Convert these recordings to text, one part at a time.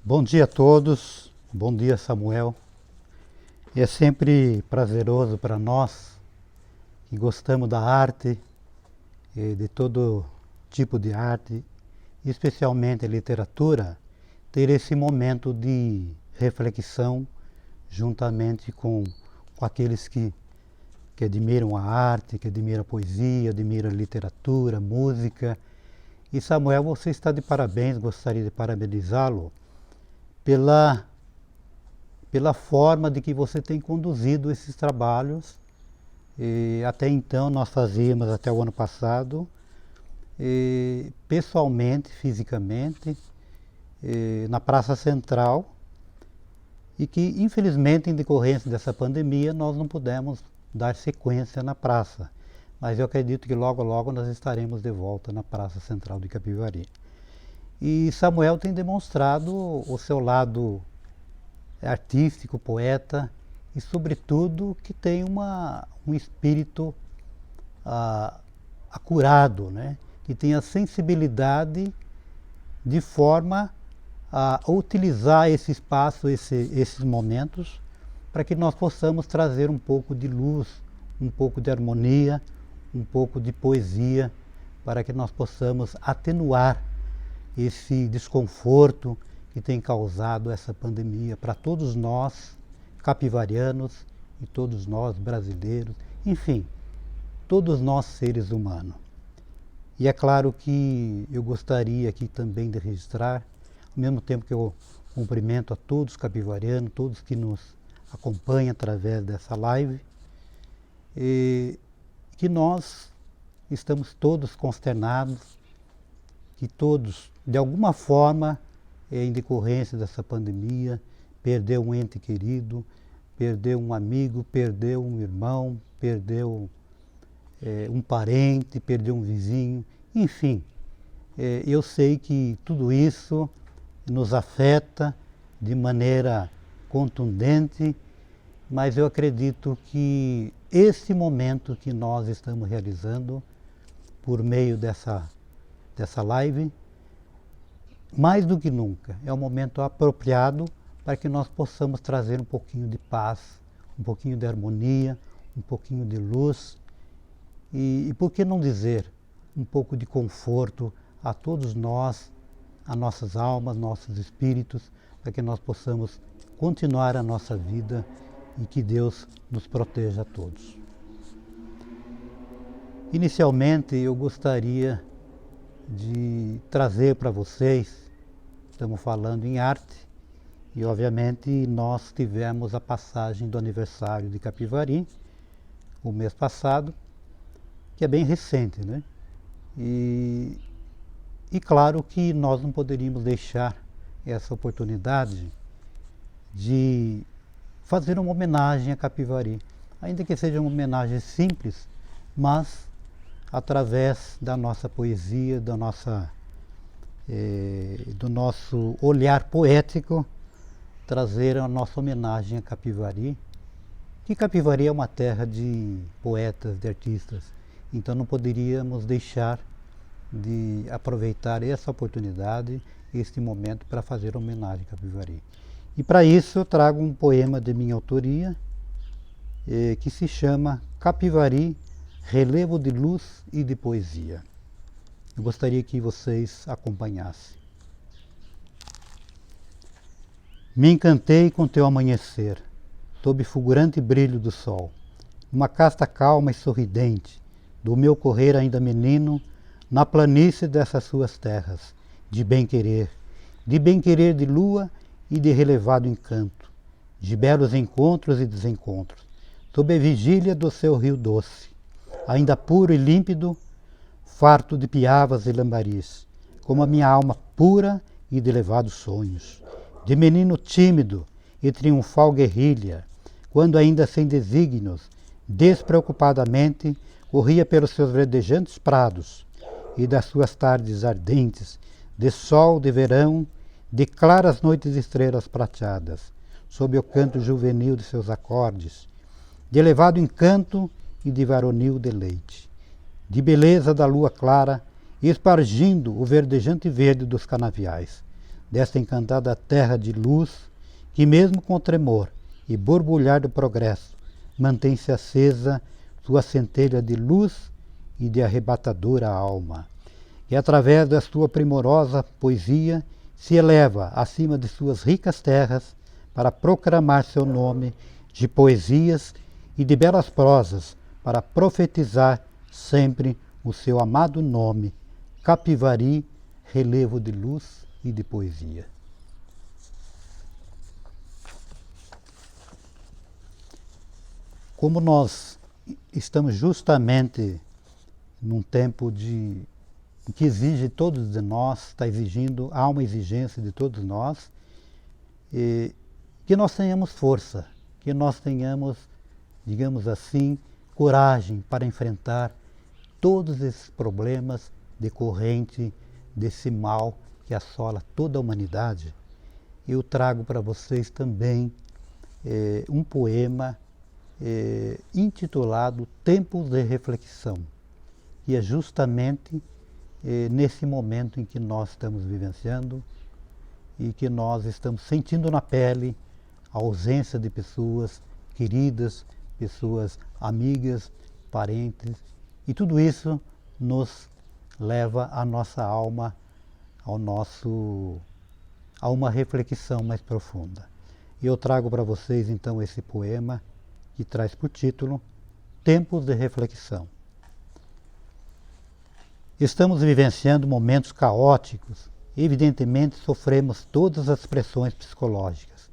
Bom dia a todos, bom dia Samuel. É sempre prazeroso para nós que gostamos da arte, de todo tipo de arte, especialmente a literatura, ter esse momento de reflexão juntamente com aqueles que admiram a arte, que admiram a poesia, admiram a literatura, a música. E Samuel, você está de parabéns, gostaria de parabenizá-lo pela forma de que você tem conduzido esses trabalhos. Até então nós fazíamos, até o ano passado, pessoalmente, fisicamente, na Praça Central, e que infelizmente em decorrência dessa pandemia nós não pudemos dar sequência na praça. Mas eu acredito que logo logo nós estaremos de volta na Praça Central de Capivari. E Samuel tem demonstrado o seu lado artístico, poeta, e sobretudo que tem um espírito acurado, né? Que tem a sensibilidade de forma a utilizar esse espaço, esses momentos, para que nós possamos trazer um pouco de luz, um pouco de harmonia, um pouco de poesia, para que nós possamos atenuar esse desconforto que tem causado essa pandemia para todos nós, capivarianos, e todos nós brasileiros, enfim, todos nós seres humanos. E é claro que eu gostaria aqui também de registrar, ao mesmo tempo que eu cumprimento a todos os capivarianos, todos que nos acompanham através dessa live, que nós estamos todos consternados, que todos, de alguma forma, em decorrência dessa pandemia, perdeu um ente querido, perdeu um amigo, perdeu um irmão, perdeu um parente, perdeu um vizinho, enfim. Eu sei que tudo isso nos afeta de maneira contundente, mas eu acredito que esse momento que nós estamos realizando, por meio dessa live, mais do que nunca, é um momento apropriado para que nós possamos trazer um pouquinho de paz, um pouquinho de harmonia, um pouquinho de luz e por que não dizer, um pouco de conforto a todos nós, a nossas almas, nossos espíritos, para que nós possamos continuar a nossa vida e que Deus nos proteja a todos. Inicialmente, eu gostaria de trazer para vocês, estamos falando em arte, e obviamente nós tivemos a passagem do aniversário de Capivari, o mês passado, que é bem recente, né? E claro que nós não poderíamos deixar essa oportunidade de fazer uma homenagem a Capivari, ainda que seja uma homenagem simples, mas através da nossa poesia, do nosso olhar poético, trazer a nossa homenagem a Capivari, que Capivari é uma terra de poetas, de artistas, então não poderíamos deixar de aproveitar essa oportunidade, este momento, para fazer homenagem a Capivari. E para isso eu trago um poema de minha autoria, que se chama Capivari, Relevo de Luz e de Poesia. Eu gostaria que vocês acompanhassem. Me encantei com teu amanhecer, sob fulgurante brilho do sol, uma casta calma e sorridente, do meu correr ainda menino, na planície dessas suas terras, de bem-querer de lua e de relevado encanto, de belos encontros e desencontros, sob a vigília do seu rio doce, ainda puro e límpido, farto de piavas e lambaris, como a minha alma pura e de elevados sonhos, de menino tímido e triunfal guerrilha, quando ainda sem desígnios, despreocupadamente, corria pelos seus verdejantes prados, e das suas tardes ardentes, de sol de verão, de claras noites de estrelas prateadas, sob o canto juvenil de seus acordes, de elevado encanto e de varonil deleite, de beleza da lua clara, espargindo o verdejante verde dos canaviais, desta encantada terra de luz, que mesmo com tremor e borbulhar do progresso, mantém-se acesa sua centelha de luz e de arrebatadora alma. E através da sua primorosa poesia se eleva acima de suas ricas terras para proclamar seu nome de poesias e de belas prosas, para profetizar sempre o seu amado nome, Capivari, relevo de luz e de poesia. Como nós estamos justamente num tempo que exige todos de nós, há uma exigência de todos nós, que nós tenhamos força, que nós tenhamos, digamos assim, coragem para enfrentar todos esses problemas decorrentes desse mal que assola toda a humanidade. Eu trago para vocês também um poema intitulado Tempos de Reflexão, que é justamente nesse momento em que nós estamos vivenciando e que nós estamos sentindo na pele a ausência de pessoas queridas, pessoas amigas, parentes, e tudo isso nos leva a nossa alma a uma reflexão mais profunda. E eu trago para vocês então esse poema que traz por título Tempos de Reflexão. Estamos vivenciando momentos caóticos. Evidentemente sofremos todas as pressões psicológicas.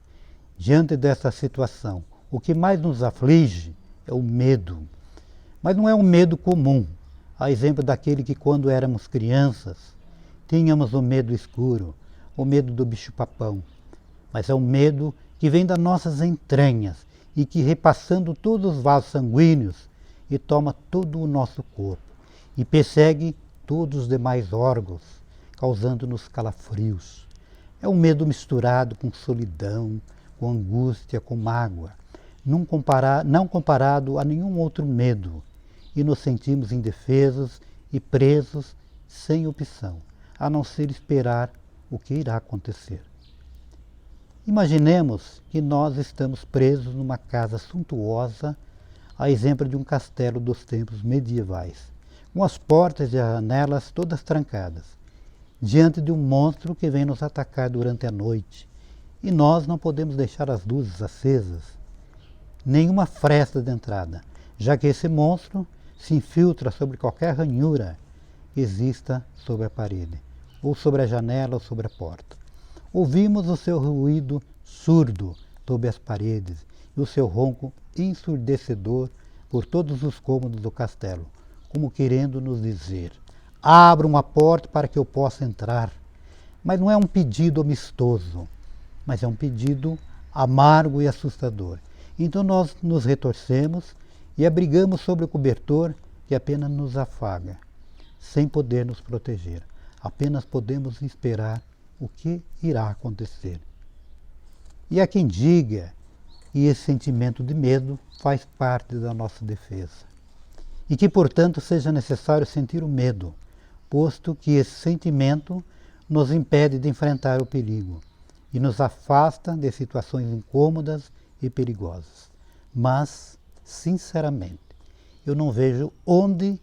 Diante dessa situação, o que mais nos aflige é o medo. Mas não é um medo comum, a exemplo daquele que quando éramos crianças tínhamos o medo escuro, o medo do bicho-papão. Mas é um medo que vem das nossas entranhas e que, repassando todos os vasos sanguíneos, e toma todo o nosso corpo e persegue todos os demais órgãos, causando-nos calafrios. É um medo misturado com solidão, com angústia, com mágoa, não comparado a nenhum outro medo, e nos sentimos indefesos e presos, sem opção, a não ser esperar o que irá acontecer. Imaginemos que nós estamos presos numa casa suntuosa, a exemplo de um castelo dos tempos medievais, com as portas e as janelas todas trancadas, diante de um monstro que vem nos atacar durante a noite, e nós não podemos deixar as luzes acesas, nenhuma fresta de entrada, já que esse monstro se infiltra sobre qualquer ranhura que exista sobre a parede, ou sobre a janela ou sobre a porta. Ouvimos o seu ruído surdo sob as paredes e o seu ronco ensurdecedor por todos os cômodos do castelo, como querendo nos dizer: abram a porta para que eu possa entrar. Mas não é um pedido amistoso, mas é um pedido amargo e assustador. Então nós nos retorcemos e abrigamos sobre o cobertor que apenas nos afaga, sem poder nos proteger. Apenas podemos esperar o que irá acontecer. E há quem diga que esse sentimento de medo faz parte da nossa defesa. E que, portanto, seja necessário sentir o medo, posto que esse sentimento nos impede de enfrentar o perigo e nos afasta de situações incômodas e perigosas. Mas, sinceramente, eu não vejo onde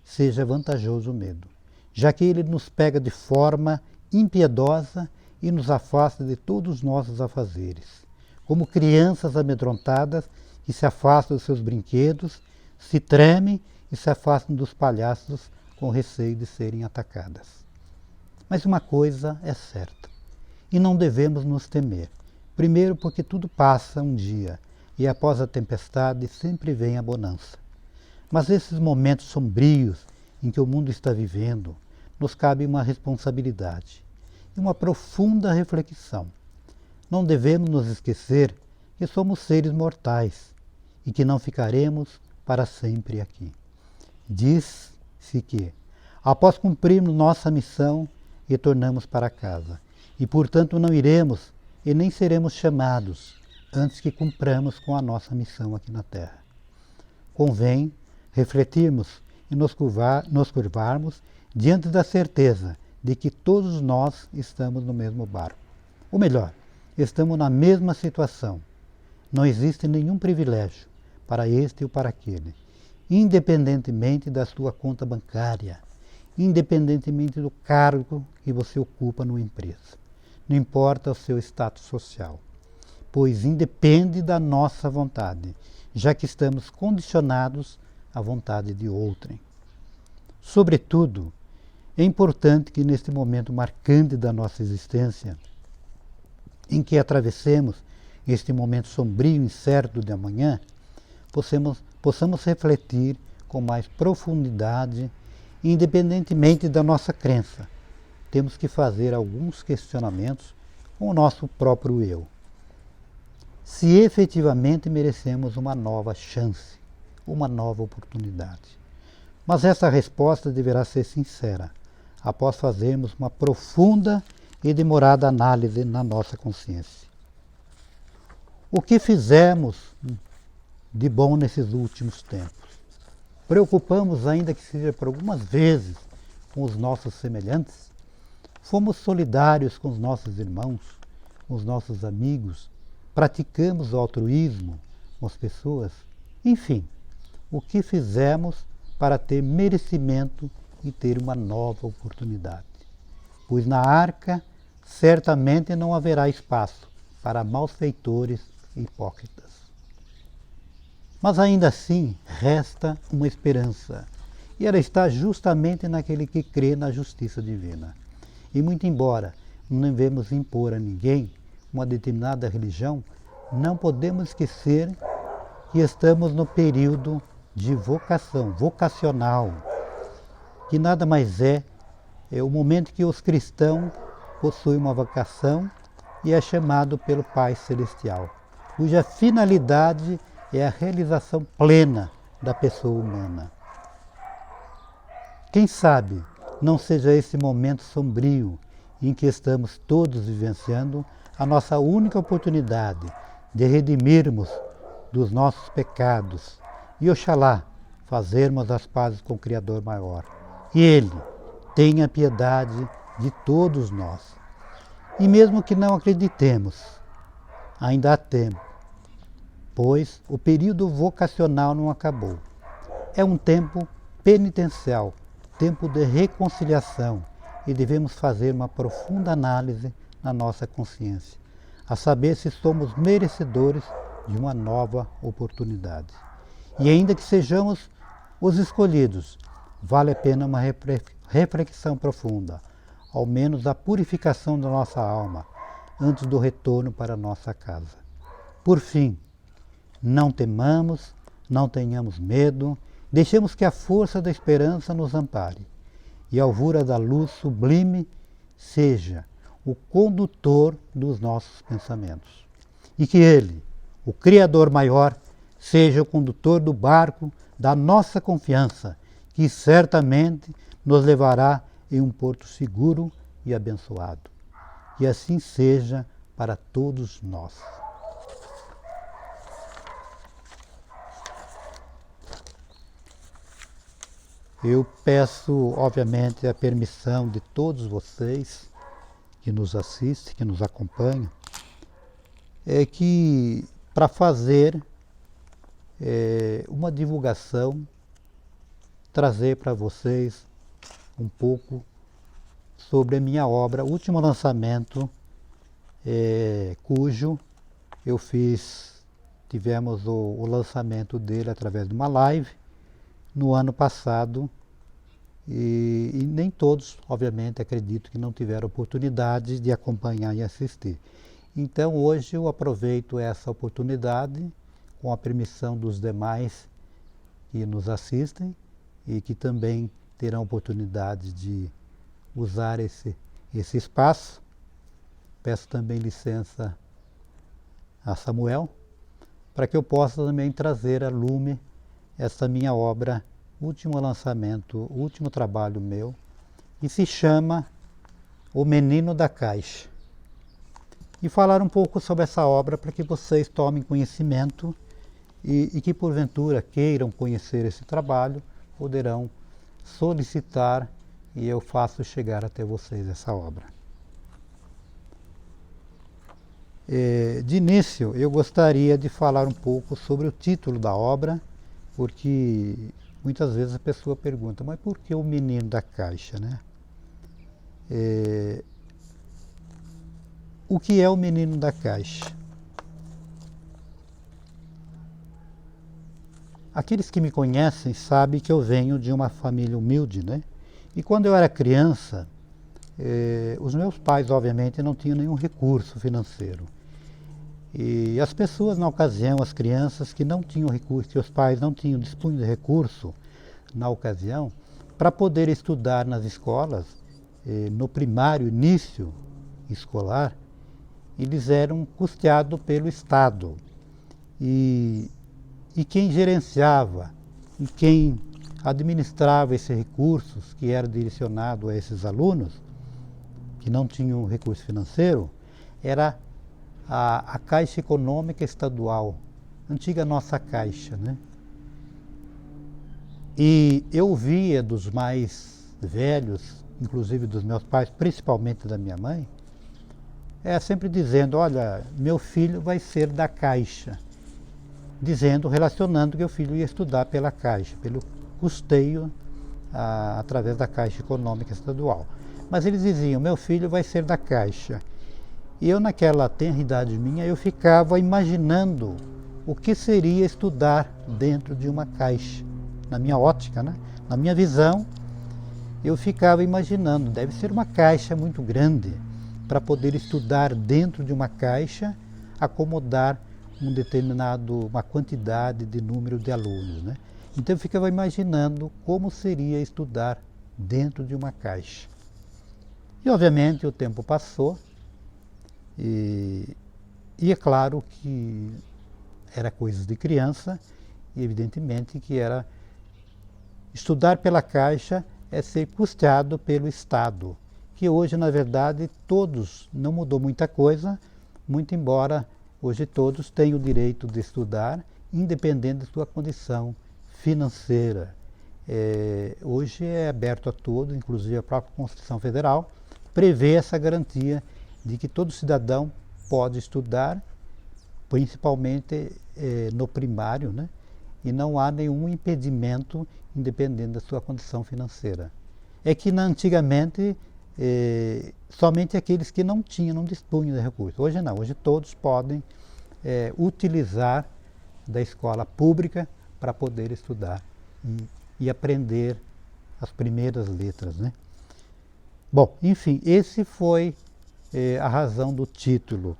seja vantajoso o medo, já que ele nos pega de forma impiedosa e nos afasta de todos os nossos afazeres, como crianças amedrontadas que se afastam dos seus brinquedos, se tremem e se afastam dos palhaços com receio de serem atacadas. Mas uma coisa é certa, e não devemos nos temer. Primeiro porque tudo passa um dia, e após a tempestade sempre vem a bonança. Mas esses momentos sombrios em que o mundo está vivendo, nos cabe uma responsabilidade e uma profunda reflexão. Não devemos nos esquecer que somos seres mortais e que não ficaremos para sempre aqui. Diz-se que, após cumprirmos nossa missão, retornamos para casa e, portanto, não iremos e nem seremos chamados antes que cumpramos com a nossa missão aqui na Terra. Convém refletirmos e nos curvarmos diante da certeza de que todos nós estamos no mesmo barco. Ou melhor, estamos na mesma situação. Não existe nenhum privilégio para este ou para aquele, independentemente da sua conta bancária, independentemente do cargo que você ocupa numa empresa. Não importa o seu status social, pois independe da nossa vontade, já que estamos condicionados à vontade de outrem. Sobretudo, é importante que neste momento marcante da nossa existência, em que atravessemos este momento sombrio e incerto de amanhã, possamos refletir com mais profundidade, independentemente da nossa crença. Temos que fazer alguns questionamentos com o nosso próprio eu. Se efetivamente merecemos uma nova chance, uma nova oportunidade. Mas essa resposta deverá ser sincera, após fazermos uma profunda e demorada análise na nossa consciência. O que fizemos de bom nesses últimos tempos? Preocupamos, ainda que seja por algumas vezes, com os nossos semelhantes? Fomos solidários com os nossos irmãos, com os nossos amigos? Praticamos o altruísmo com as pessoas? Enfim, o que fizemos para ter merecimento e ter uma nova oportunidade? Pois na arca certamente não haverá espaço para malfeitores e hipócritas. Mas ainda assim resta uma esperança, e ela está justamente naquele que crê na justiça divina. E muito embora não devemos impor a ninguém uma determinada religião, não podemos esquecer que estamos no período de vocação, vocacional, que nada mais é o momento que os cristãos possuem uma vocação e é chamado pelo Pai Celestial, cuja finalidade é a realização plena da pessoa humana. Quem sabe não seja esse momento sombrio em que estamos todos vivenciando a nossa única oportunidade de redimirmos dos nossos pecados e, oxalá, fazermos as pazes com o Criador maior. E Ele tenha piedade de todos nós. E mesmo que não acreditemos, ainda há tempo, pois o período vocacional não acabou. É um tempo penitencial, tempo de reconciliação, e devemos fazer uma profunda análise na nossa consciência, a saber se somos merecedores de uma nova oportunidade. E ainda que sejamos os escolhidos, vale a pena uma reflexão profunda, ao menos a purificação da nossa alma, antes do retorno para a nossa casa. Por fim, não temamos, não tenhamos medo, deixemos que a força da esperança nos ampare e a alvura da luz sublime seja o condutor dos nossos pensamentos. E que Ele, o Criador maior, seja o condutor do barco da nossa confiança, que certamente nos levará em um porto seguro e abençoado. E assim seja para todos nós. Eu peço, obviamente, a permissão de todos vocês que nos assistem, que nos acompanham, que para fazer uma divulgação, trazer para vocês um pouco sobre a minha obra, o último lançamento, cujo tivemos o lançamento dele através de uma live no ano passado, e nem todos, obviamente, acredito que não tiveram oportunidade de acompanhar e assistir. Então hoje eu aproveito essa oportunidade, com a permissão dos demais que nos assistem e que também terão oportunidade de usar esse espaço. Peço também licença a Samuel, para que eu possa também trazer a lume essa minha obra, último lançamento, último trabalho meu, que se chama O Menino da Caixa. E falar um pouco sobre essa obra para que vocês tomem conhecimento e que porventura queiram conhecer esse trabalho, poderão solicitar e eu faço chegar até vocês essa obra. De início, eu gostaria de falar um pouco sobre o título da obra, porque muitas vezes a pessoa pergunta, mas por que o menino da caixa, né? O que é o menino da caixa? Aqueles que me conhecem sabem que eu venho de uma família humilde, né? E quando eu era criança, os meus pais, obviamente, não tinham nenhum recurso financeiro. E as pessoas, na ocasião, as crianças que não tinham recurso, que os pais não tinham dispunham de recurso, na ocasião, para poder estudar nas escolas, no primário, início escolar, eles eram custeados pelo Estado. E quem gerenciava e quem administrava esses recursos que eram direcionados a esses alunos, que não tinham recurso financeiro, era a Caixa Econômica Estadual, antiga nossa Caixa, né? E eu via dos mais velhos, inclusive dos meus pais, principalmente da minha mãe, sempre dizendo, olha, meu filho vai ser da Caixa, relacionando que o filho ia estudar pela Caixa, pelo custeio através da Caixa Econômica Estadual. Mas eles diziam, meu filho vai ser da Caixa. E eu, naquela tenra idade minha, eu ficava imaginando o que seria estudar dentro de uma caixa. Na minha ótica, né? Na minha visão, eu ficava imaginando, deve ser uma caixa muito grande para poder estudar dentro de uma caixa, acomodar uma quantidade de número de alunos, né? Então eu ficava imaginando como seria estudar dentro de uma caixa. E obviamente o tempo passou, e é claro que era coisas de criança, e evidentemente que era estudar pela Caixa é ser custeado pelo Estado, que hoje, na verdade, todos, não mudou muita coisa, muito embora hoje todos tenham o direito de estudar, independente da sua condição financeira. Hoje é aberto a todos, inclusive a própria Constituição Federal, prevê essa garantia de que todo cidadão pode estudar, principalmente no primário, né? E não há nenhum impedimento, independente da sua condição financeira. É que antigamente, somente aqueles que não dispunham de recursos. Hoje não, hoje todos podem utilizar da escola pública para poder estudar e aprender as primeiras letras, né? Bom, enfim, esse foi a razão do título.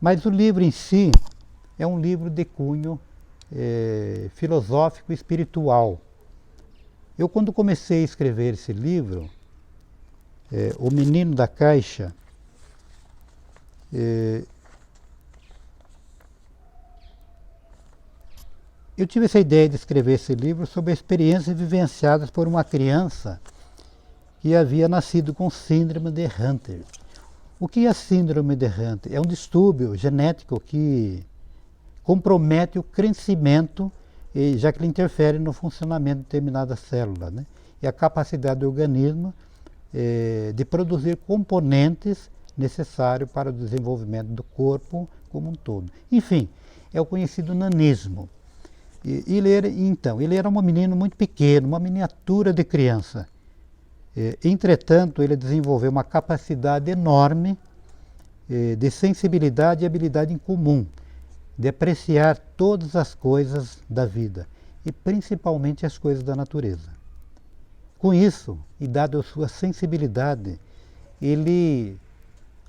Mas o livro em si é um livro de cunho filosófico e espiritual. Eu, quando comecei a escrever esse livro, O Menino da Caixa, eu tive essa ideia de escrever esse livro sobre experiências vivenciadas por uma criança que havia nascido com síndrome de Hunter. O que é a síndrome de Hunter? É um distúrbio genético que compromete o crescimento, já que ele interfere no funcionamento de determinadas células, né? E a capacidade do organismo de produzir componentes necessários para o desenvolvimento do corpo como um todo. Enfim, é o conhecido nanismo. Ele era um menino muito pequeno, uma miniatura de criança. Entretanto, ele desenvolveu uma capacidade enorme de sensibilidade e habilidade em comum, de apreciar todas as coisas da vida, e principalmente as coisas da natureza. Com isso, e dado a sua sensibilidade, ele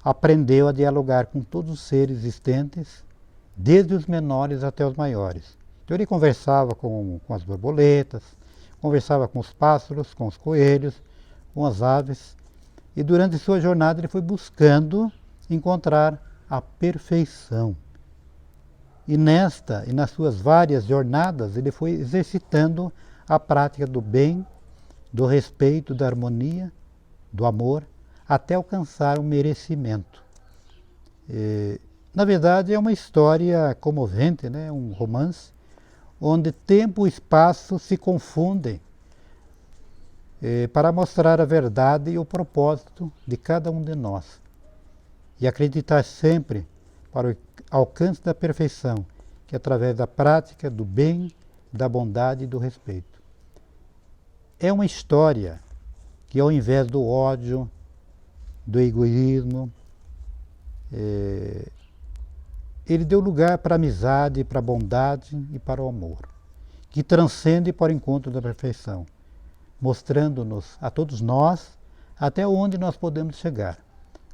aprendeu a dialogar com todos os seres existentes, desde os menores até os maiores. Então ele conversava com as borboletas, conversava com os pássaros, com os coelhos, com as aves, e durante sua jornada ele foi buscando encontrar a perfeição. E nas suas várias jornadas, ele foi exercitando a prática do bem, do respeito, da harmonia, do amor, até alcançar o merecimento. Na verdade, é uma história comovente, né? Um romance, onde tempo e espaço se confundem, para mostrar a verdade e o propósito de cada um de nós, e acreditar sempre para o alcance da perfeição, que é através da prática do bem, da bondade e do respeito. É uma história que, ao invés do ódio, do egoísmo, ele deu lugar para a amizade, para a bondade e para o amor, que transcende para o encontro da perfeição, mostrando-nos a todos nós até onde nós podemos chegar,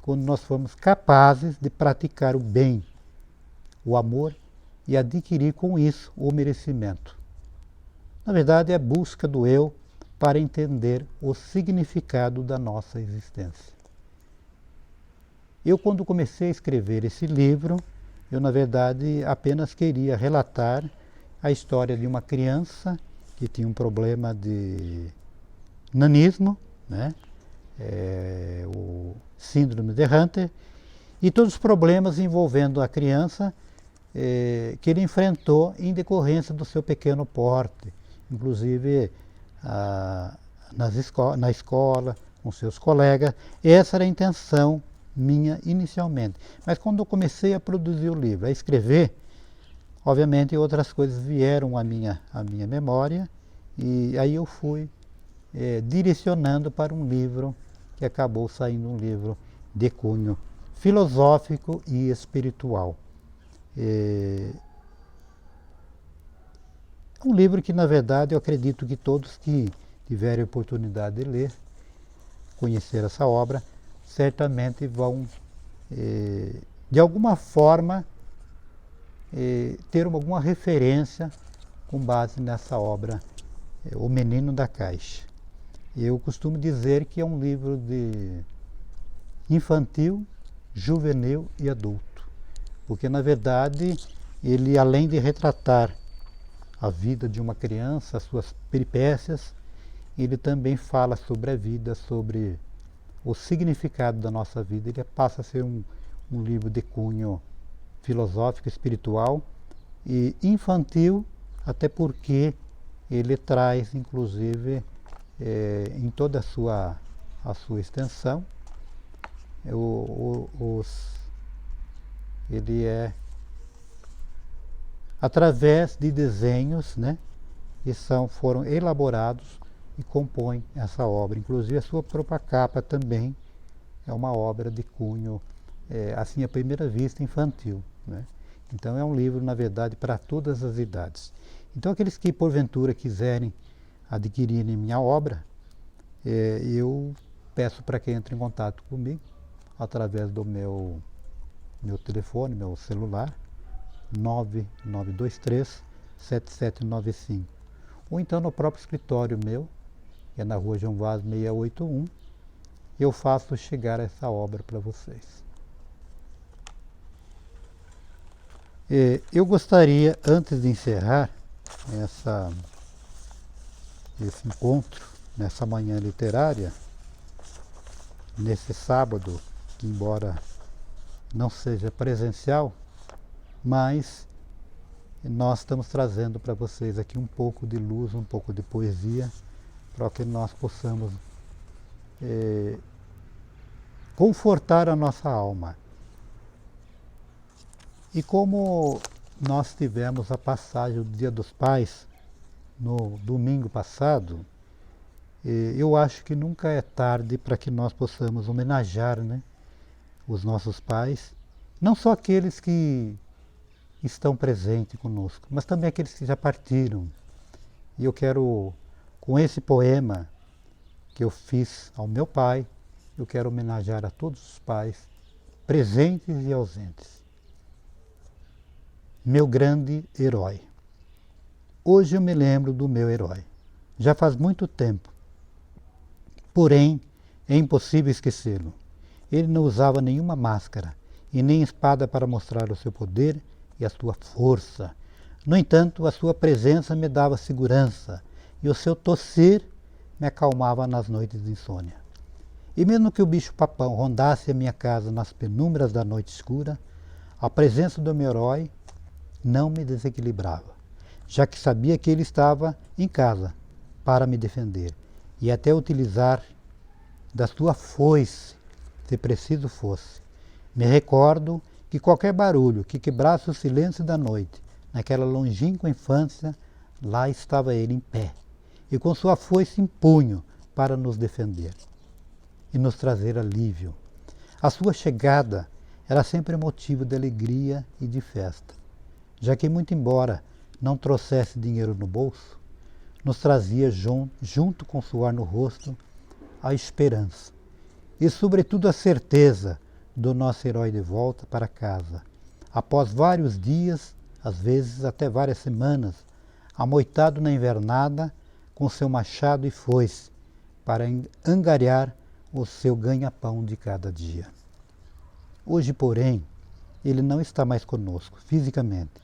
quando nós formos capazes de praticar o bem, o amor e adquirir com isso o merecimento. Na verdade, é a busca do eu para entender o significado da nossa existência. Eu, quando comecei a escrever esse livro, eu, na verdade, apenas queria relatar a história de uma criança que tinha um problema de nanismo, né? O síndrome de Hunter, e todos os problemas envolvendo a criança que ele enfrentou em decorrência do seu pequeno porte, inclusive na escola, com seus colegas. Essa era a intenção minha inicialmente. Mas quando eu comecei a produzir o livro, a escrever, obviamente outras coisas vieram à minha memória, e aí eu fui direcionando para um livro que acabou saindo um livro de cunho filosófico e espiritual. É um livro que, na verdade, eu acredito que todos que tiverem a oportunidade de ler, conhecer essa obra, certamente vão, de alguma forma, ter alguma referência com base nessa obra, O Menino da Caixa. Eu costumo dizer que é um livro de infantil, juvenil e adulto, porque, na verdade, ele, além de retratar a vida de uma criança, as suas peripécias, ele também fala sobre a vida, sobre o significado da nossa vida. Ele passa a ser um livro de cunho filosófico, espiritual e infantil, até porque ele traz, inclusive, em toda a sua extensão, ele é através de desenhos, né, que foram elaborados e compõem essa obra. Inclusive a sua própria capa também é uma obra de cunho, assim, à primeira vista, infantil, né? Então é um livro, na verdade, para todas as idades. Então aqueles que porventura quiserem adquirirem minha obra, eu peço para que entre em contato comigo através do meu telefone, meu celular, 9923-7795. Ou então no próprio escritório meu, que é na rua João Vaz 681, eu faço chegar essa obra para vocês. Eu gostaria, antes de encerrar esse encontro, nessa manhã literária, nesse sábado, que embora não seja presencial, mas nós estamos trazendo para vocês aqui um pouco de luz, um pouco de poesia, para que nós possamos confortar a nossa alma. E como nós tivemos a passagem do Dia dos Pais no domingo passado, eu acho que nunca é tarde para que nós possamos homenagear, né, os nossos pais, não só aqueles que estão presentes conosco, mas também aqueles que já partiram. E eu quero, com esse poema que eu fiz ao meu pai, eu quero homenagear a todos os pais, presentes e ausentes. Meu grande herói. Hoje eu me lembro do meu herói. Já faz muito tempo. Porém, é impossível esquecê-lo. Ele não usava nenhuma máscara e nem espada para mostrar o seu poder e a sua força. No entanto, a sua presença me dava segurança e o seu tossir me acalmava nas noites de insônia. E mesmo que o bicho-papão rondasse a minha casa nas penumbras da noite escura, a presença do meu herói não me desequilibrava, já que sabia que ele estava em casa para me defender e até utilizar da sua foice, se preciso fosse. Me recordo que qualquer barulho que quebrasse o silêncio da noite, naquela longínqua infância, lá estava ele em pé, e com sua foice em punho para nos defender e nos trazer alívio. A sua chegada era sempre motivo de alegria e de festa, já que, muito embora não trouxesse dinheiro no bolso, nos trazia junto com suor no rosto a esperança e, sobretudo, a certeza do nosso herói de volta para casa, após vários dias, às vezes até várias semanas, amoitado na invernada com seu machado e foice para angariar o seu ganha-pão de cada dia. Hoje, porém, ele não está mais conosco fisicamente,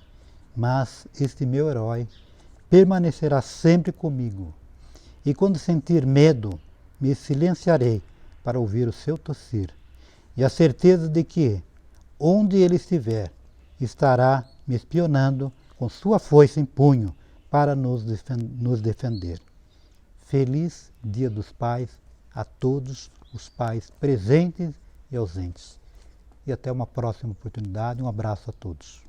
mas este meu herói permanecerá sempre comigo. E quando sentir medo, me silenciarei para ouvir o seu tossir, e a certeza de que, onde ele estiver, estará me espionando com sua foice em punho para nos defender. Feliz Dia dos Pais a todos os pais presentes e ausentes. E até uma próxima oportunidade. Um abraço a todos.